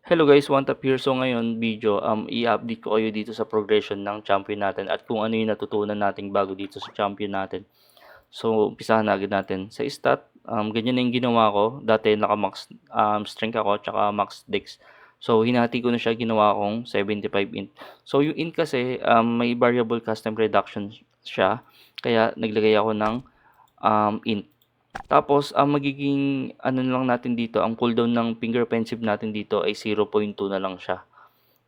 Hello guys, One Tap here. So ngayon video, i-update ko kayo dito sa progression ng champion natin at kung ano yung natutunan nating bago dito sa champion natin. So umpisahan na agad natin. Sa stat, ganyan na yung ginawa ko. Dati naka-max strength ako tsaka max dex. So hinati ko na siya, ginawa kong 75 int. So yung int kasi may variable custom reduction siya. Kaya naglagay ako ng int. Tapos ang magiging ano na lang natin dito, ang cooldown ng finger offensive natin dito ay 0.2 na lang siya.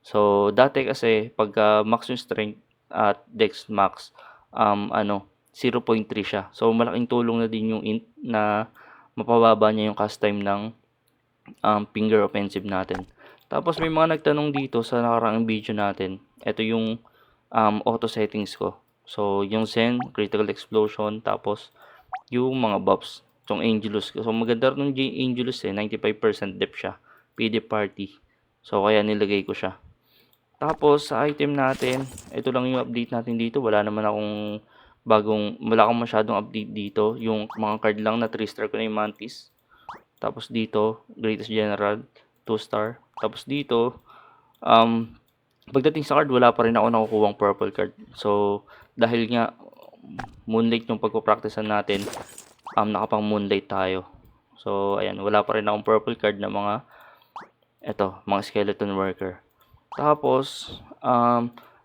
So dati kasi pagka max yung strength at dex max, 0.3 siya. So malaking tulong na din yung int na mapababa niya yung cast time ng finger offensive natin. Tapos may mga nagtanong dito sa nakaraang video natin. Ito yung auto settings ko. So yung Zen, critical explosion, tapos yung mga buffs, itong Angelus. So maganda rin yung Angelus 95% depth siya. PD party. So kaya nilagay ko siya. Tapos sa item natin, ito lang yung update natin dito. Wala naman akong wala akong masyadong update dito. Yung mga card lang na 3-star ko na yung Mantis. Tapos dito, Greatest General, 2-star. Tapos dito, pagdating sa card, wala pa rin ako nakukuhang purple card. So dahil nga Moonlight yung pagpo-practicean natin, nakapang Moonlight tayo. So ayan, wala pa rin akong purple card na mga mga skeleton worker. Tapos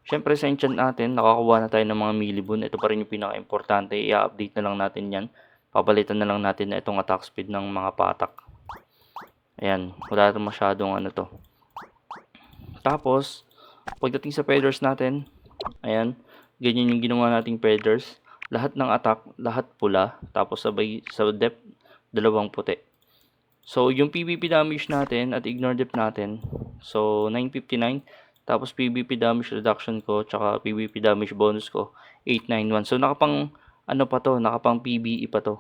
syempre sa enchant natin, nakakuha na tayo ng mga millibone. Ito pa rin yung pinaka-importante, i-update na lang natin yan. Papalitan na lang natin na itong attack speed ng mga patak. Ayan, wala rin masyadong to. Tapos pagdating sa feathers natin, ayan, ganyan yung ginawa nating feathers. Lahat ng attack, lahat pula, tapos sabay sa depth, dalawang puti. So yung PVP damage natin at ignore depth natin, so 959, tapos PVP damage reduction ko tsaka PVP damage bonus ko 891. So nakapang pa to, nakapang PVE pa to.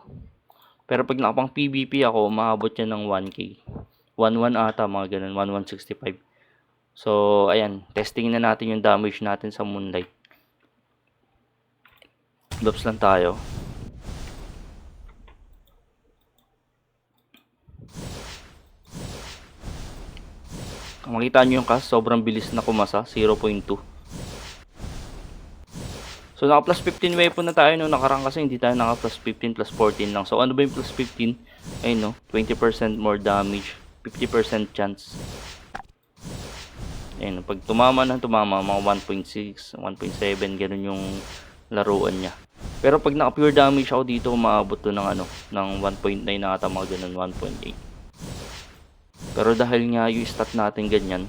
Pero pag nakapang PVP ako, maabot yan ng 1k. 11 ata, mga ganun, 1165. So ayan, testing na natin yung damage natin sa Moonlight. Buffs lang tayo. Makita nyo yung cast, sobrang bilis na kumasa, 0.2. So naka plus 15 weapon na tayo nung nakarang kasi hindi tayo naka plus 15 plus 14 lang. So ano ba yung plus 15? Ayun no, 20% more damage, 50% chance. Ayun, pag tumama mga 1.6, 1.7, ganun yung laruan niya. Pero pag naka pure damage ako dito, maabot to ng ng 1.9 na ata, mga ganun, 1.8. Pero dahil nga yung stat natin ganyan,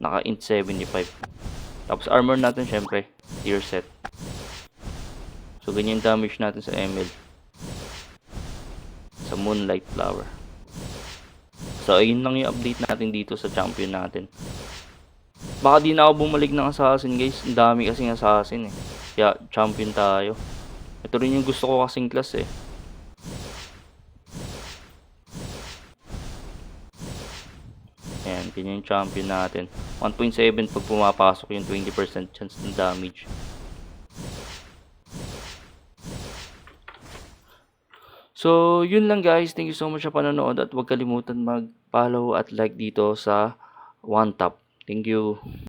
naka int 75. Tapos armor natin syempre, tier set. So ganyan damage natin sa ML. Sa Moonlight Flower. So ayun lang yung update natin dito sa champion natin. Baka di na ako bumalik ng assassin guys. Ang dami kasing assassin eh. Kaya champion tayo. Ito rin yung gusto ko kasing class eh. Ayan, ganyan yung champion natin. 1.7 pag pumapasok yung 20% chance ng damage. So, yun lang guys. Thank you so much sa panonood at huwag kalimutan mag-follow at like dito sa One Tap. Thank you.